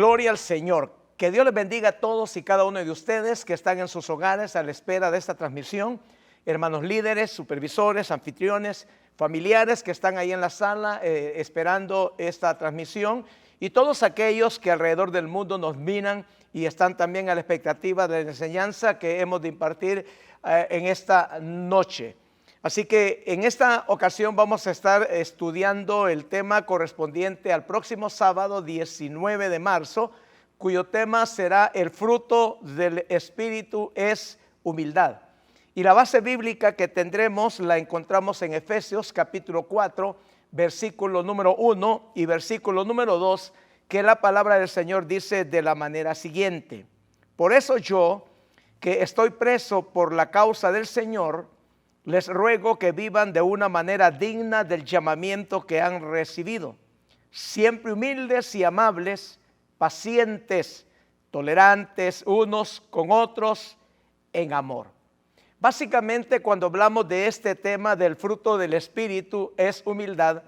Gloria al Señor. Que Dios les bendiga a todos y cada uno de ustedes que están en sus hogares a la espera de esta transmisión. Hermanos líderes, supervisores, anfitriones, familiares que están ahí en la sala esperando esta transmisión. Y todos aquellos que alrededor del mundo nos miran y están también a la expectativa de la enseñanza que hemos de impartir en esta noche. Así que en esta ocasión vamos a estar estudiando el tema correspondiente al próximo sábado 19 de marzo, cuyo tema será el fruto del Espíritu es humildad. Y la base bíblica que tendremos la encontramos en Efesios capítulo 4, versículo número 1 y versículo número 2, que la palabra del Señor dice de la manera siguiente: por eso yo, que estoy preso por la causa del Señor, les ruego que vivan de una manera digna del llamamiento que han recibido, siempre humildes y amables, pacientes, tolerantes unos con otros en amor. Básicamente, cuando hablamos de este tema del fruto del Espíritu es humildad,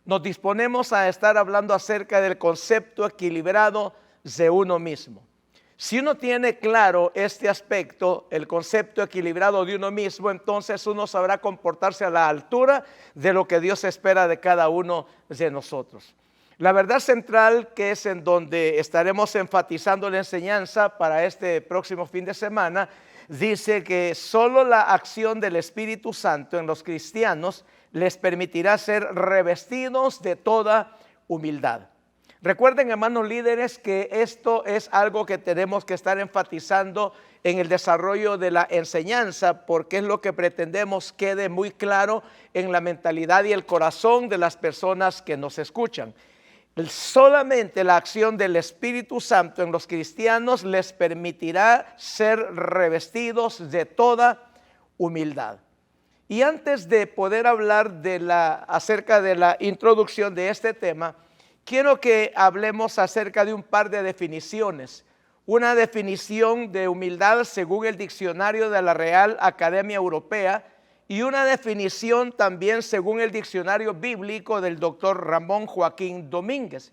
nos disponemos a estar hablando acerca del concepto equilibrado de uno mismo. Si uno tiene claro este aspecto, el concepto equilibrado de uno mismo, entonces uno sabrá comportarse a la altura de lo que Dios espera de cada uno de nosotros. La verdad central, que es en donde estaremos enfatizando la enseñanza para este próximo fin de semana, dice que solo la acción del Espíritu Santo en los cristianos les permitirá ser revestidos de toda humildad. Recuerden, hermanos líderes, que esto es algo que tenemos que estar enfatizando en el desarrollo de la enseñanza, porque es lo que pretendemos quede muy claro en la mentalidad y el corazón de las personas que nos escuchan. Solamente la acción del Espíritu Santo en los cristianos les permitirá ser revestidos de toda humildad. Y antes de poder hablar acerca de la introducción de este tema, quiero que hablemos acerca de un par de definiciones. Una definición de humildad según el diccionario de la Real Academia Europea y una definición también según el diccionario bíblico del doctor Ramón Joaquín Domínguez.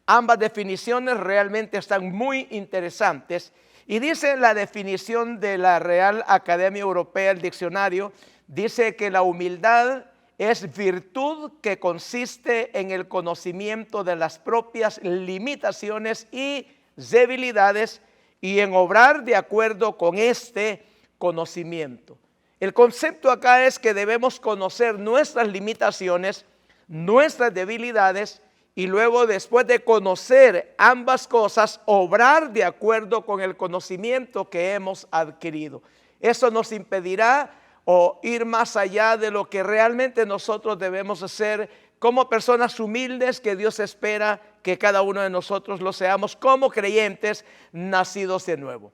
Ambas definiciones realmente están muy interesantes y dice la definición de la Real Academia Europea, el diccionario, dice que la humildad es virtud que consiste en el conocimiento de las propias limitaciones y debilidades y en obrar de acuerdo con este conocimiento. El concepto acá es que debemos conocer nuestras limitaciones, nuestras debilidades y luego, después de conocer ambas cosas, obrar de acuerdo con el conocimiento que hemos adquirido. Eso nos impedirá o ir más allá de lo que realmente nosotros debemos hacer como personas humildes que Dios espera que cada uno de nosotros lo seamos como creyentes nacidos de nuevo.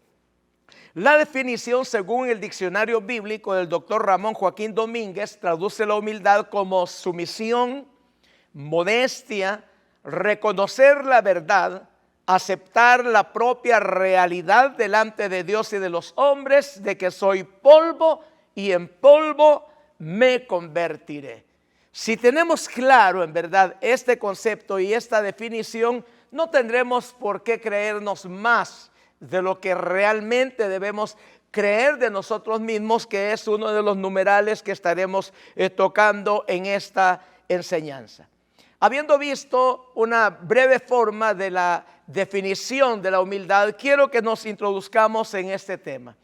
La definición según el diccionario bíblico del doctor Ramón Joaquín Domínguez traduce la humildad como sumisión, modestia, reconocer la verdad, aceptar la propia realidad delante de Dios y de los hombres de que soy polvo y en polvo me convertiré. Si tenemos claro en verdad este concepto y esta definición, no tendremos por qué creernos más de lo que realmente debemos creer de nosotros mismos, que es uno de los numerales que estaremos tocando en esta enseñanza. Habiendo visto una breve forma de la definición de la humildad, quiero que nos introduzcamos en este tema.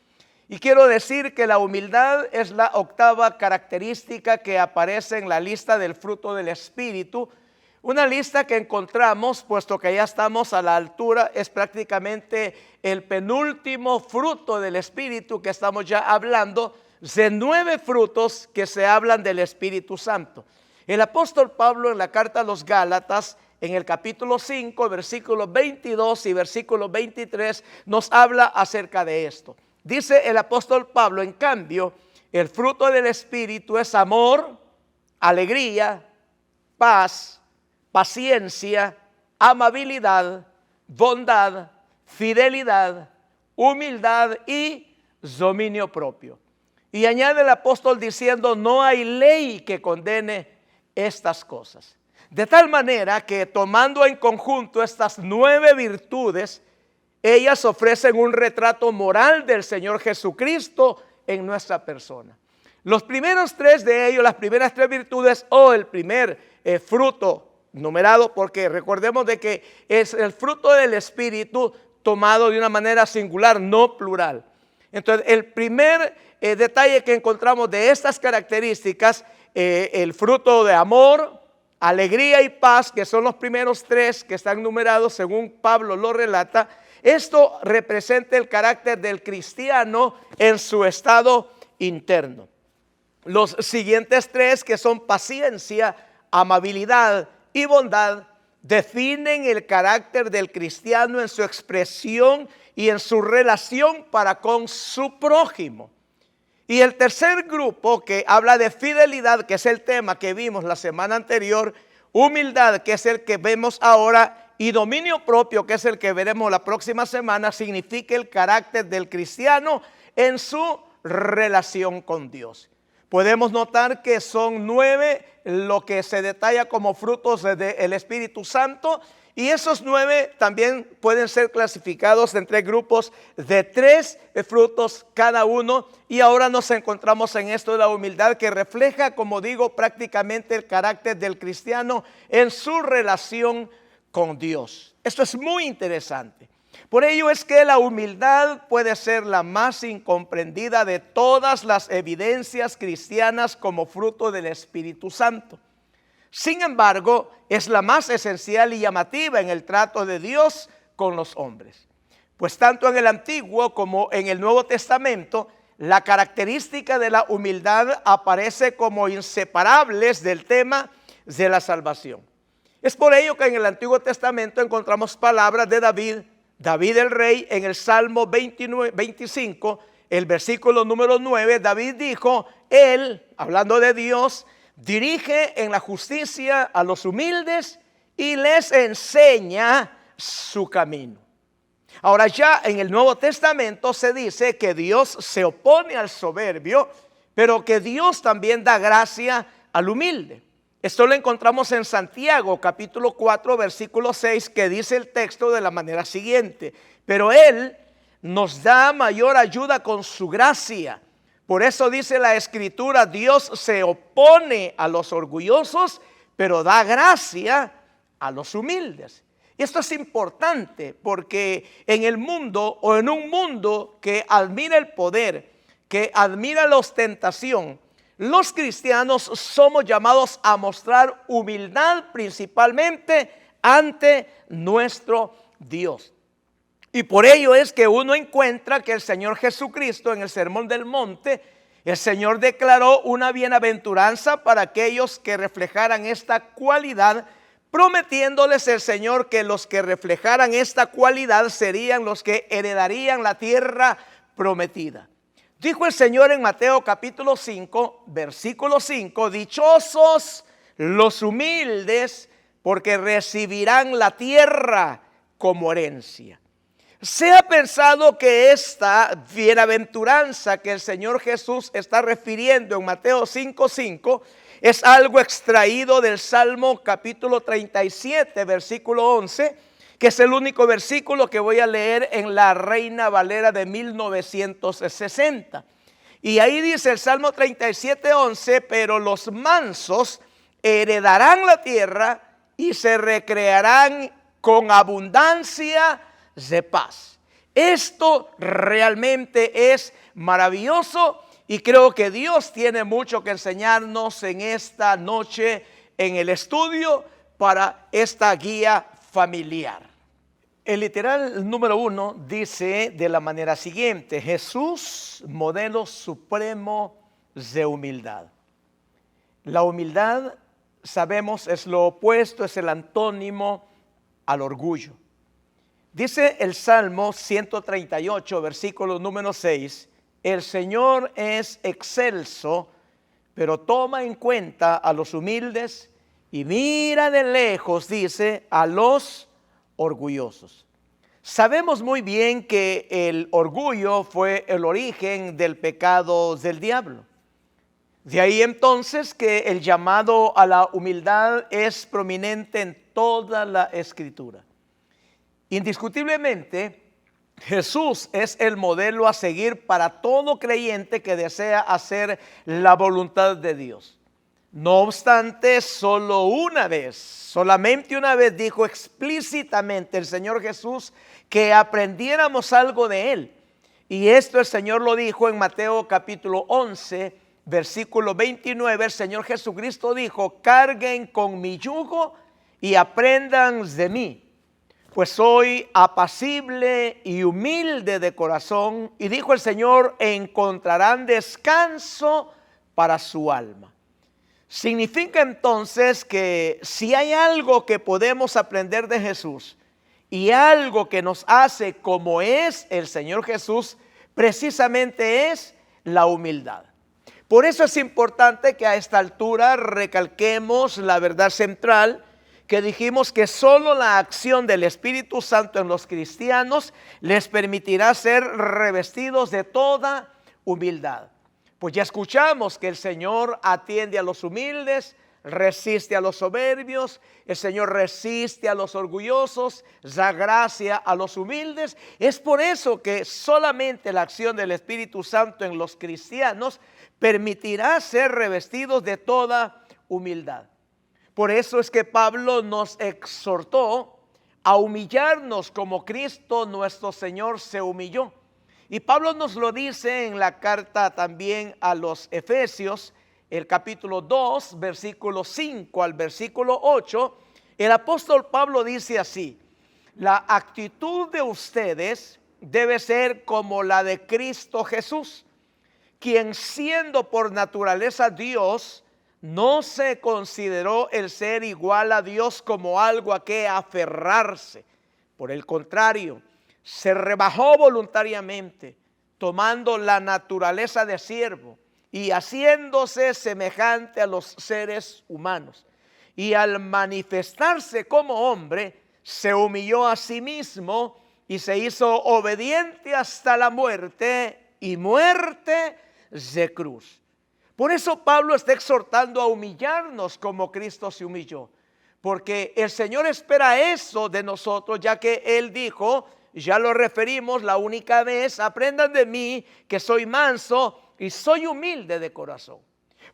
Y quiero decir que la humildad es la octava característica que aparece en la lista del fruto del Espíritu. Una lista que encontramos, puesto que ya estamos a la altura, es prácticamente el penúltimo fruto del Espíritu que estamos ya hablando, de 9 frutos que se hablan del Espíritu Santo. El apóstol Pablo en la carta a los Gálatas, en el capítulo 5, versículos 22 y versículo 23, nos habla acerca de esto. Dice el apóstol Pablo: en cambio, el fruto del Espíritu es amor, alegría, paz, paciencia, amabilidad, bondad, fidelidad, humildad y dominio propio. Y añade el apóstol diciendo: no hay ley que condene estas cosas. De tal manera que tomando en conjunto estas 9 virtudes, ellas ofrecen un retrato moral del Señor Jesucristo en nuestra persona. Los primeros 3 de ellos, las primeras 3 virtudes o el primer fruto numerado, porque recordemos de que es el fruto del Espíritu tomado de una manera singular, no plural. Entonces, el primer detalle que encontramos de estas características, el fruto de amor, alegría y paz, que son los primeros 3 que están numerados según Pablo lo relata. Esto representa el carácter del cristiano en su estado interno. Los siguientes 3, que son paciencia, amabilidad y bondad, definen el carácter del cristiano en su expresión y en su relación para con su prójimo. Y el tercer grupo, que habla de fidelidad, que es el tema que vimos la semana anterior, humildad, que es el que vemos ahora, y dominio propio, que es el que veremos la próxima semana, significa el carácter del cristiano en su relación con Dios. Podemos notar que son 9 lo que se detalla como frutos del Espíritu Santo, y esos 9 también pueden ser clasificados en 3 grupos de 3 frutos cada uno. Y ahora nos encontramos en esto de la humildad, que refleja, como digo, prácticamente el carácter del cristiano en su relación con Dios. Esto es muy interesante. Por ello es que la humildad puede ser la más incomprendida de todas las evidencias cristianas como fruto del Espíritu Santo. Sin embargo, es la más esencial y llamativa en el trato de Dios con los hombres. Pues tanto en el Antiguo como en el Nuevo Testamento, la característica de la humildad aparece como inseparables del tema de la salvación. Es por ello que en el Antiguo Testamento encontramos palabras de David el rey, en el Salmo 25, el versículo número 9, David dijo, él, hablando de Dios, dirige en la justicia a los humildes y les enseña su camino. Ahora ya en el Nuevo Testamento se dice que Dios se opone al soberbio, pero que Dios también da gracia al humilde. Esto lo encontramos en Santiago capítulo 4 versículo 6, que dice el texto de la manera siguiente: pero Él nos da mayor ayuda con su gracia. Por eso dice la Escritura, Dios se opone a los orgullosos, pero da gracia a los humildes. Y esto es importante porque en el mundo, o en un mundo que admira el poder, que admira la ostentación, los cristianos somos llamados a mostrar humildad principalmente ante nuestro Dios. Y por ello es que uno encuentra que el Señor Jesucristo en el Sermón del Monte, el Señor declaró una bienaventuranza para aquellos que reflejaran esta cualidad, prometiéndoles el Señor que los que reflejaran esta cualidad serían los que heredarían la tierra prometida. Dijo el Señor en Mateo capítulo 5, versículo 5, dichosos los humildes, porque recibirán la tierra como herencia. ¿Se ha pensado que esta bienaventuranza que el Señor Jesús está refiriendo en Mateo 5:5 es algo extraído del Salmo capítulo 37, versículo 11, que es el único versículo que voy a leer en la Reina Valera de 1960? Y ahí dice el Salmo 37:11, pero los mansos heredarán la tierra y se recrearán con abundancia de paz. Esto realmente es maravilloso y creo que Dios tiene mucho que enseñarnos en esta noche en el estudio para esta guía familiar. El literal número 1 dice de la manera siguiente: Jesús, modelo supremo de humildad. La humildad, sabemos, es lo opuesto, es el antónimo al orgullo. Dice el Salmo 138, versículo número 6, el Señor es excelso, pero toma en cuenta a los humildes y mira de lejos, dice, a los orgullosos. Sabemos muy bien que el orgullo fue el origen del pecado del diablo. De ahí entonces que el llamado a la humildad es prominente en toda la Escritura. Indiscutiblemente, Jesús es el modelo a seguir para todo creyente que desea hacer la voluntad de Dios. No obstante, solamente una vez dijo explícitamente el Señor Jesús que aprendiéramos algo de Él. Y esto el Señor lo dijo en Mateo capítulo 11, versículo 29. El Señor Jesucristo dijo: carguen con mi yugo y aprendan de mí, pues soy apacible y humilde de corazón. Y dijo el Señor: encontrarán descanso para su alma. Significa entonces que si hay algo que podemos aprender de Jesús y algo que nos hace como es el Señor Jesús, precisamente es la humildad. Por eso es importante que a esta altura recalquemos la verdad central que dijimos, que solo la acción del Espíritu Santo en los cristianos les permitirá ser revestidos de toda humildad. Pues ya escuchamos que el Señor atiende a los humildes, resiste a los soberbios, el Señor resiste a los orgullosos, da gracia a los humildes. Es por eso que solamente la acción del Espíritu Santo en los cristianos permitirá ser revestidos de toda humildad. Por eso es que Pablo nos exhortó a humillarnos como Cristo nuestro Señor se humilló. Y Pablo nos lo dice en la carta también a los Efesios, el capítulo 2, versículo 5 al versículo 8. El apóstol Pablo dice así: la actitud de ustedes debe ser como la de Cristo Jesús, quien siendo por naturaleza Dios, no se consideró el ser igual a Dios como algo a que aferrarse. Por el contrario, se rebajó voluntariamente, tomando la naturaleza de siervo y haciéndose semejante a los seres humanos. Y al manifestarse como hombre, se humilló a sí mismo y se hizo obediente hasta la muerte, y muerte de cruz. Por eso Pablo está exhortando a humillarnos como Cristo se humilló, porque el Señor espera eso de nosotros, ya que Él dijo, ya lo referimos la única vez: aprendan de mí que soy manso y soy humilde de corazón.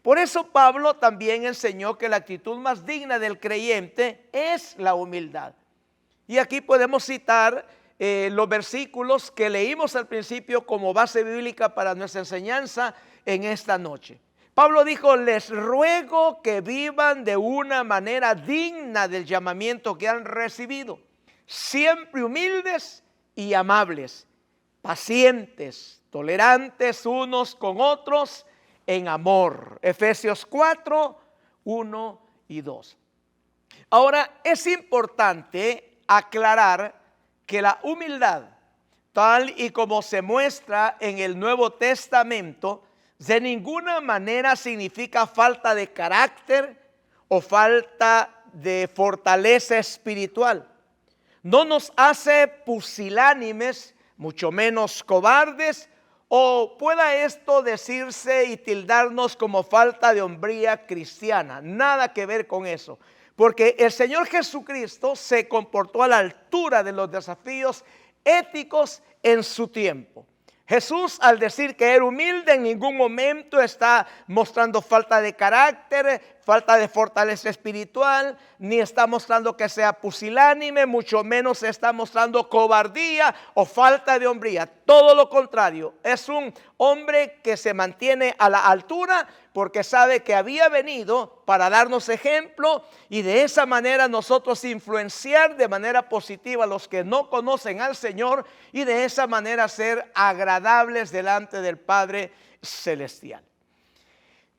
Por eso Pablo también enseñó que la actitud más digna del creyente es la humildad. Y aquí podemos citar los versículos que leímos al principio como base bíblica para nuestra enseñanza en esta noche. Pablo dijo: les ruego que vivan de una manera digna del llamamiento que han recibido, siempre humildes y amables, pacientes, tolerantes unos con otros en amor. Efesios 4, 1 y 2. Ahora es importante aclarar que la humildad, tal y como se muestra en el Nuevo Testamento, de ninguna manera significa falta de carácter o falta de fortaleza espiritual. No nos hace pusilánimes, mucho menos cobardes, o pueda esto decirse y tildarnos como falta de hombría cristiana. Nada que ver con eso, porque el Señor Jesucristo se comportó a la altura de los desafíos éticos en su tiempo. Jesús, al decir que era humilde, en ningún momento está mostrando falta de carácter, falta de fortaleza espiritual, ni está mostrando que sea pusilánime, mucho menos está mostrando cobardía o falta de hombría. Todo lo contrario, es un hombre que se mantiene a la altura porque sabe que había venido para darnos ejemplo y de esa manera nosotros influenciar de manera positiva a los que no conocen al Señor y de esa manera ser agradables delante del Padre Celestial.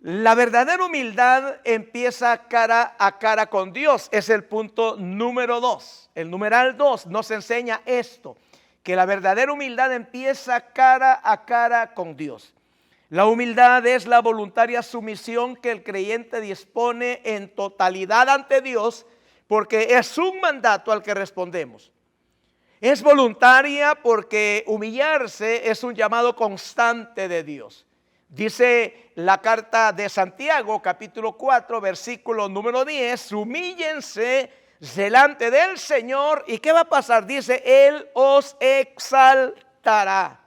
La verdadera humildad empieza cara a cara con Dios. Es el punto número 2. El numeral 2 nos enseña esto, que la verdadera humildad empieza cara a cara con Dios. La humildad es la voluntaria sumisión que el creyente dispone en totalidad ante Dios, porque es un mandato al que respondemos. Es voluntaria porque humillarse es un llamado constante de Dios. Dice la carta de Santiago, capítulo 4, versículo número 10, humíllense delante del Señor. ¿Y qué va a pasar? Dice, Él os exaltará.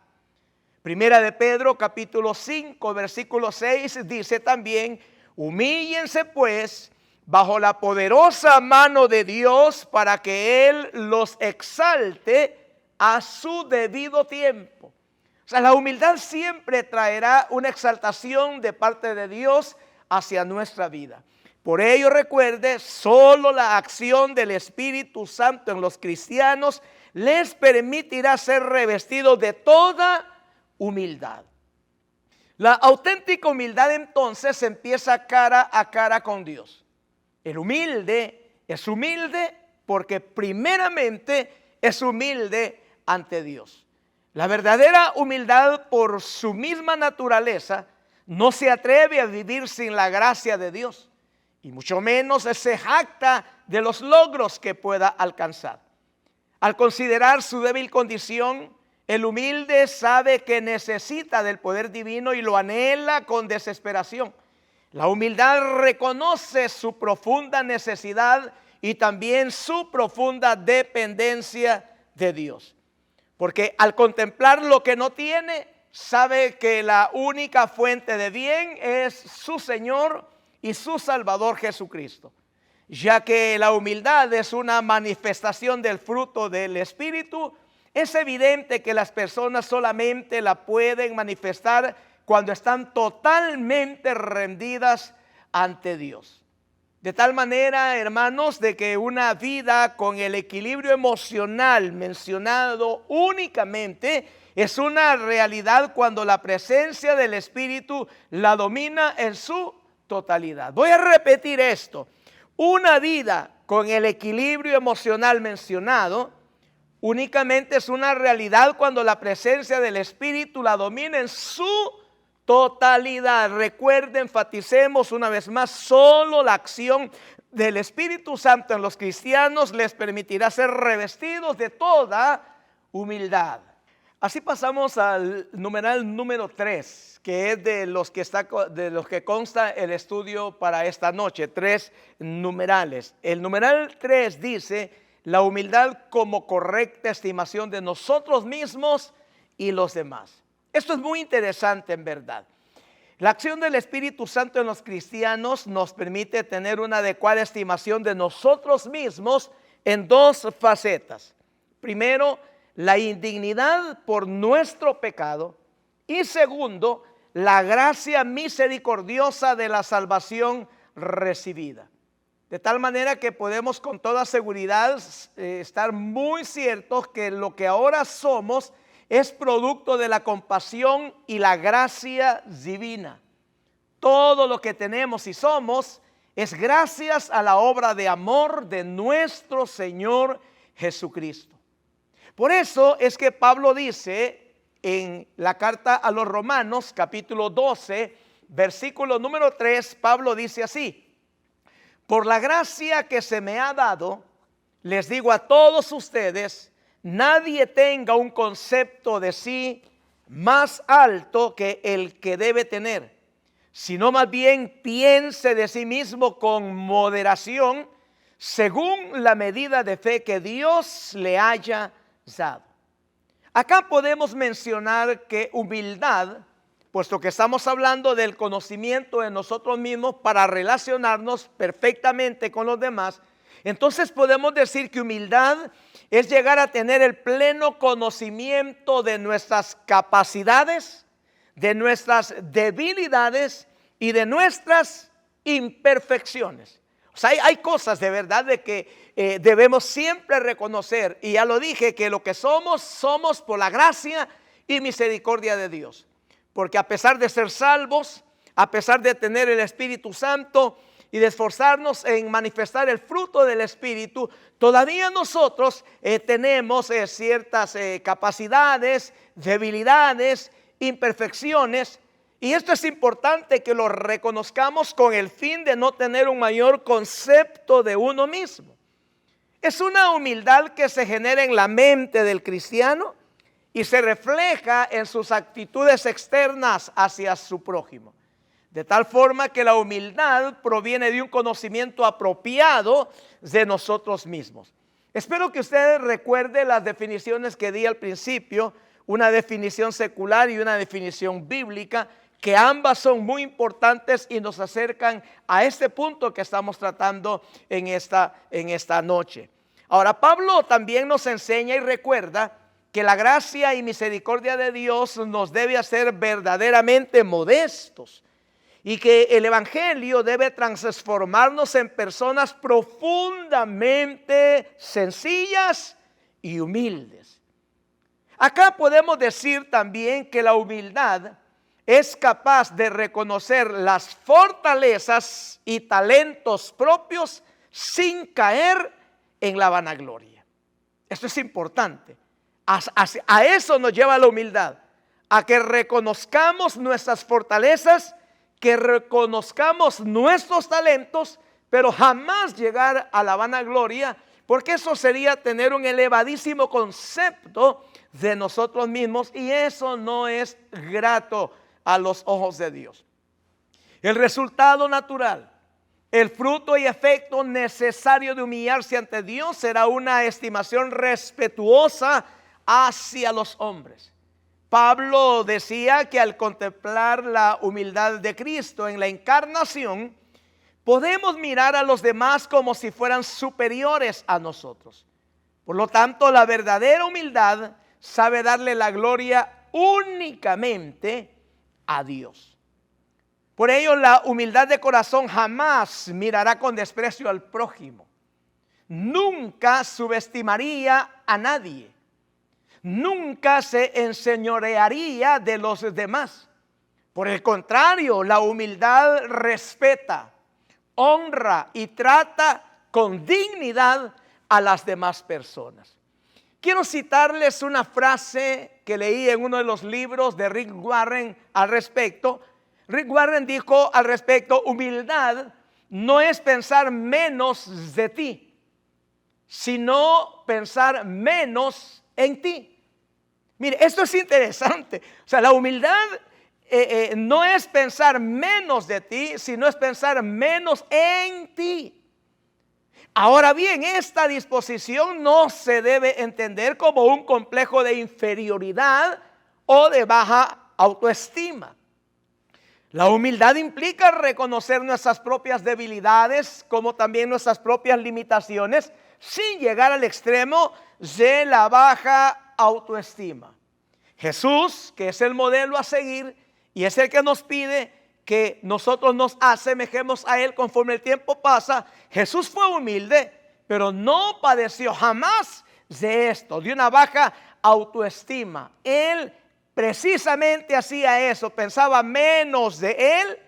Primera de Pedro, capítulo 5, versículo 6, dice también, humíllense pues bajo la poderosa mano de Dios para que Él los exalte a su debido tiempo. O sea, la humildad siempre traerá una exaltación de parte de Dios hacia nuestra vida. Por ello recuerde, solo la acción del Espíritu Santo en los cristianos les permitirá ser revestidos de toda humildad. La auténtica humildad entonces empieza cara a cara con Dios. El humilde es humilde porque primeramente es humilde ante Dios. La verdadera humildad por su misma naturaleza no se atreve a vivir sin la gracia de Dios y mucho menos se jacta de los logros que pueda alcanzar. Al considerar su débil condición, el humilde sabe que necesita del poder divino y lo anhela con desesperación. La humildad reconoce su profunda necesidad y también su profunda dependencia de Dios. Porque al contemplar lo que no tiene, sabe que la única fuente de bien es su Señor y su Salvador Jesucristo. Ya que la humildad es una manifestación del fruto del Espíritu, es evidente que las personas solamente la pueden manifestar cuando están totalmente rendidas ante Dios. De tal manera, hermanos, de que una vida con el equilibrio emocional mencionado únicamente es una realidad cuando la presencia del Espíritu la domina en su totalidad. Voy a repetir esto. Una vida con el equilibrio emocional mencionado únicamente es una realidad cuando la presencia del Espíritu la domina en su totalidad. Recuerden, enfaticemos una vez más, solo la acción del Espíritu Santo en los cristianos les permitirá ser revestidos de toda humildad. Así pasamos al numeral número 3, que es de los que consta el estudio para esta noche, 3 numerales. El numeral 3 dice, la humildad como correcta estimación de nosotros mismos y los demás. Esto es muy interesante en verdad. La acción del Espíritu Santo en los cristianos nos permite tener una adecuada estimación de nosotros mismos en 2 facetas. Primero, la indignidad por nuestro pecado y segundo, la gracia misericordiosa de la salvación recibida. De tal manera que podemos con toda seguridad estar muy ciertos que lo que ahora somos es producto de la compasión y la gracia divina. Todo lo que tenemos y somos es gracias a la obra de amor de nuestro Señor Jesucristo. Por eso es que Pablo dice en la carta a los Romanos, capítulo 12, versículo número 3, Pablo dice así: por la gracia que se me ha dado, les digo a todos ustedes, nadie tenga un concepto de sí más alto que el que debe tener, sino más bien piense de sí mismo con moderación, según la medida de fe que Dios le haya dado. Acá podemos mencionar que humildad, puesto que estamos hablando del conocimiento de nosotros mismos para relacionarnos perfectamente con los demás, entonces podemos decir que humildad es llegar a tener el pleno conocimiento de nuestras capacidades, de nuestras debilidades y de nuestras imperfecciones. O sea, hay cosas de verdad de que debemos siempre reconocer, y ya lo dije, que lo que somos por la gracia y misericordia de Dios. Porque a pesar de ser salvos, a pesar de tener el Espíritu Santo y de esforzarnos en manifestar el fruto del Espíritu, todavía nosotros tenemos ciertas capacidades, debilidades, imperfecciones. Y esto es importante que lo reconozcamos con el fin de no tener un mayor concepto de uno mismo. Es una humildad que se genera en la mente del cristiano y se refleja en sus actitudes externas hacia su prójimo. De tal forma que la humildad proviene de un conocimiento apropiado de nosotros mismos. Espero que usted recuerde las definiciones que di al principio, una definición secular y una definición bíblica, que ambas son muy importantes y nos acercan a este punto que estamos tratando en esta noche. Ahora, Pablo también nos enseña y recuerda que la gracia y misericordia de Dios nos debe hacer verdaderamente modestos y que el evangelio debe transformarnos en personas profundamente sencillas y humildes. Acá podemos decir también que la humildad es capaz de reconocer las fortalezas y talentos propios sin caer en la vanagloria. Esto es importante. A eso nos lleva la humildad, a que reconozcamos nuestras fortalezas, que reconozcamos nuestros talentos, pero jamás llegar a la vanagloria, porque eso sería tener un elevadísimo concepto de nosotros mismos y eso no es grato a los ojos de Dios. El resultado natural, el fruto y efecto necesario de humillarse ante Dios será una estimación respetuosa hacia los hombres. Pablo decía que al contemplar la humildad de Cristo en la encarnación, podemos mirar a los demás como si fueran superiores a nosotros. Por lo tanto, la verdadera humildad sabe darle la gloria únicamente a Dios. Por ello, la humildad de corazón jamás mirará con desprecio al prójimo. Nunca subestimaría a nadie. Nunca se enseñorearía de los demás. Por el contrario, la humildad respeta, honra y trata con dignidad a las demás personas. Quiero citarles una frase que leí en uno de los libros de Rick Warren al respecto. Rick Warren dijo al respecto: humildad no es pensar menos de ti, sino pensar menos en ti. Mire, esto es interesante. O sea, la humildad no es pensar menos de ti, sino es pensar menos en ti. Ahora bien, esta disposición no se debe entender como un complejo de inferioridad o de baja autoestima. La humildad implica reconocer nuestras propias debilidades, como también nuestras propias limitaciones, sin llegar al extremo de la baja autoestima. Jesús, que es el modelo a seguir y es el que nos pide que nosotros nos asemejemos a Él conforme el tiempo pasa, Jesús fue humilde, pero no padeció jamás de esto, de una baja autoestima. Él precisamente hacía eso, pensaba menos de Él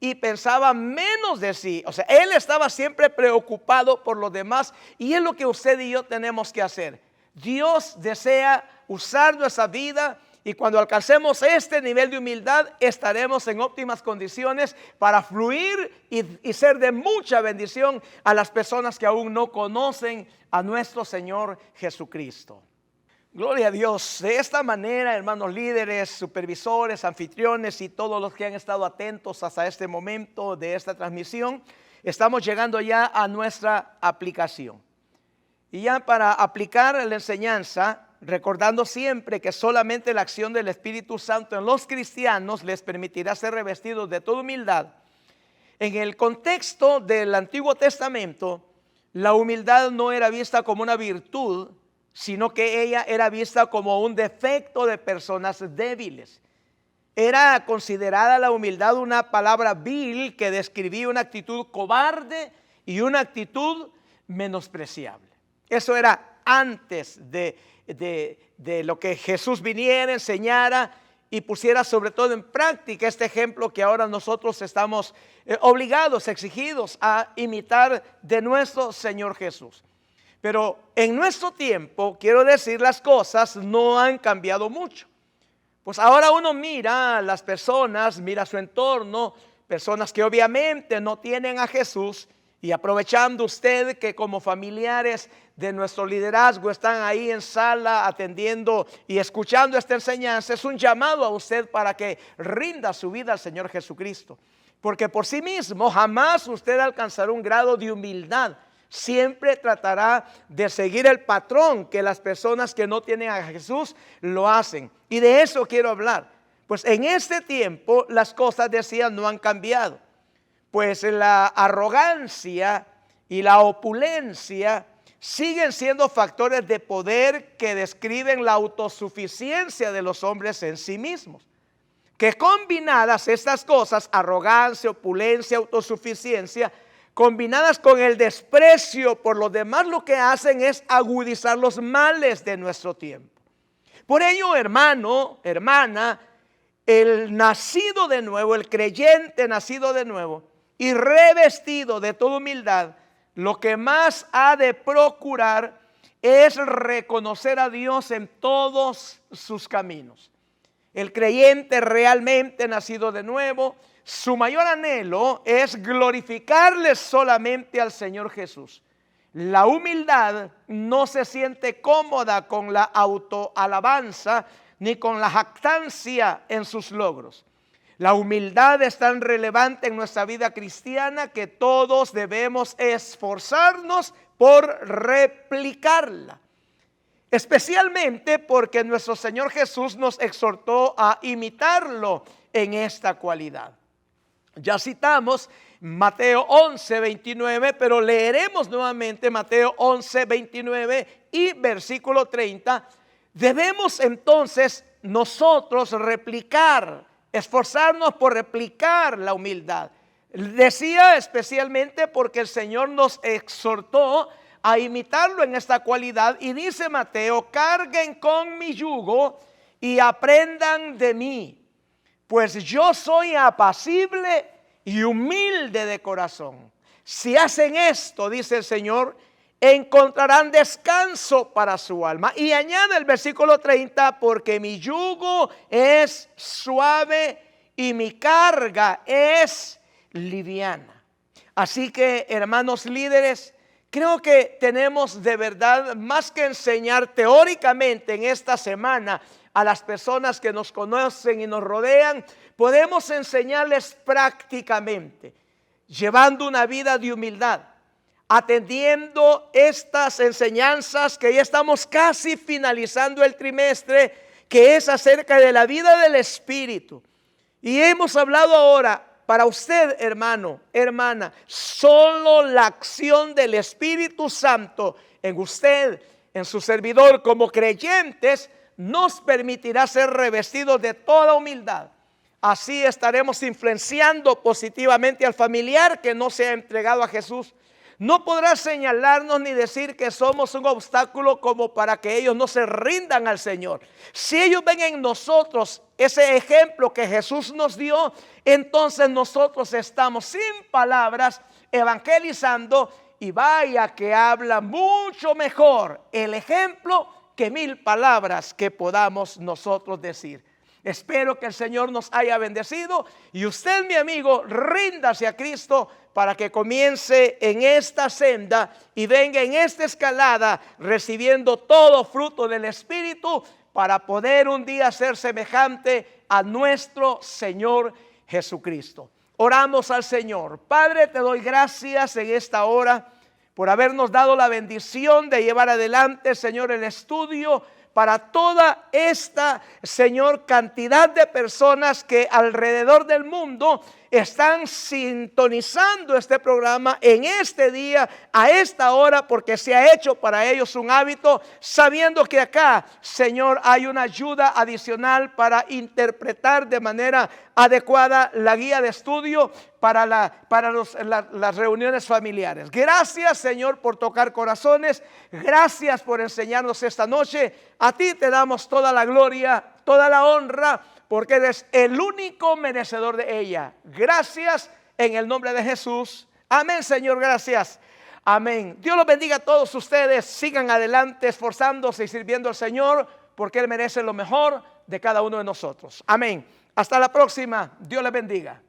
y pensaba menos de sí. O sea, Él estaba siempre preocupado por los demás y es lo que usted y yo tenemos que hacer. Dios desea usar nuestra vida y cuando alcancemos este nivel de humildad estaremos en óptimas condiciones para fluir y ser de mucha bendición a las personas que aún no conocen a nuestro Señor Jesucristo. Gloria a Dios. De esta manera, hermanos líderes, supervisores, anfitriones y todos los que han estado atentos hasta este momento de esta transmisión, estamos llegando ya a nuestra aplicación. Y ya para aplicar la enseñanza, recordando siempre que solamente la acción del Espíritu Santo en los cristianos les permitirá ser revestidos de toda humildad. En el contexto del Antiguo Testamento, la humildad no era vista como una virtud, sino que ella era vista como un defecto de personas débiles. Era considerada la humildad una palabra vil que describía una actitud cobarde y una actitud menospreciable. Eso era antes de lo que Jesús viniera, enseñara y pusiera sobre todo en práctica este ejemplo que ahora nosotros estamos obligados, exigidos a imitar de nuestro Señor Jesús. Pero en nuestro tiempo, quiero decir, las cosas no han cambiado mucho. Pues ahora uno mira a las personas, mira su entorno, personas que obviamente no tienen a Jesús Y aprovechando usted que como familiares de nuestro liderazgo están ahí en sala atendiendo y escuchando esta enseñanza, es un llamado a usted para que rinda su vida al Señor Jesucristo. Porque por sí mismo jamás usted alcanzará un grado de humildad. Siempre tratará de seguir el patrón que las personas que no tienen a Jesús lo hacen. Y de eso quiero hablar. Pues en este tiempo las cosas, decía, no han cambiado. Pues la arrogancia y la opulencia siguen siendo factores de poder que describen la autosuficiencia de los hombres en sí mismos. Que combinadas estas cosas, arrogancia, opulencia, autosuficiencia, combinadas con el desprecio por los demás, lo que hacen es agudizar los males de nuestro tiempo. Por ello, hermano, hermana, el nacido de nuevo, el creyente nacido de nuevo y revestido de toda humildad, lo que más ha de procurar es reconocer a Dios en todos sus caminos. El creyente realmente nacido de nuevo, su mayor anhelo es glorificarle solamente al Señor Jesús. La humildad no se siente cómoda con la autoalabanza ni con la jactancia en sus logros. La humildad es tan relevante en nuestra vida cristiana que todos debemos esforzarnos por replicarla. Especialmente porque nuestro Señor Jesús nos exhortó a imitarlo en esta cualidad. Ya citamos Mateo 11, 29, pero leeremos nuevamente Mateo 11, 29 y versículo 30. Debemos entonces nosotros replicar, esforzarnos por replicar la humildad. Decía especialmente porque el Señor nos exhortó a imitarlo en esta cualidad y dice Mateo: carguen con mi yugo y aprendan de mí, pues yo soy apacible y humilde de corazón. Si hacen esto, dice el Señor, encontrarán descanso para su alma. Y añade el versículo 30, porque mi yugo es suave y mi carga es liviana. Así que, hermanos líderes, creo que tenemos de verdad más que enseñar teóricamente en esta semana a las personas que nos conocen y nos rodean. Podemos enseñarles prácticamente, llevando una vida de humildad, atendiendo estas enseñanzas que ya estamos casi finalizando el trimestre, que es acerca de la vida del Espíritu. Y hemos hablado ahora, para usted, hermano, hermana, solo la acción del Espíritu Santo en usted, en su servidor como creyentes, nos permitirá ser revestidos de toda humildad. Así estaremos influenciando positivamente al familiar que no se ha entregado a Jesús. No podrá señalarnos ni decir que somos un obstáculo como para que ellos no se rindan al Señor. Si ellos ven en nosotros ese ejemplo que Jesús nos dio, entonces nosotros estamos sin palabras evangelizando, y vaya que habla mucho mejor el ejemplo que 1000 palabras que podamos nosotros decir. Espero que el Señor nos haya bendecido y usted, mi amigo, ríndase a Cristo para que comience en esta senda y venga en esta escalada recibiendo todo fruto del Espíritu para poder un día ser semejante a nuestro Señor Jesucristo. Oramos al Señor. Padre, te doy gracias en esta hora por habernos dado la bendición de llevar adelante, Señor, el estudio para toda esta, Señor, cantidad de personas que alrededor del mundo están sintonizando este programa en este día, a esta hora, porque se ha hecho para ellos un hábito, sabiendo que acá, Señor, hay una ayuda adicional para interpretar de manera adecuada la guía de estudio para las reuniones familiares. Gracias, Señor, por tocar corazones. Gracias por enseñarnos esta noche. A ti te damos toda la gloria, toda la honra, porque eres el único merecedor de ella. Gracias en el nombre de Jesús. Amén, Señor, gracias. Amén. Dios los bendiga a todos ustedes. Sigan adelante esforzándose y sirviendo al Señor, porque Él merece lo mejor de cada uno de nosotros. Amén. Hasta la próxima. Dios les bendiga.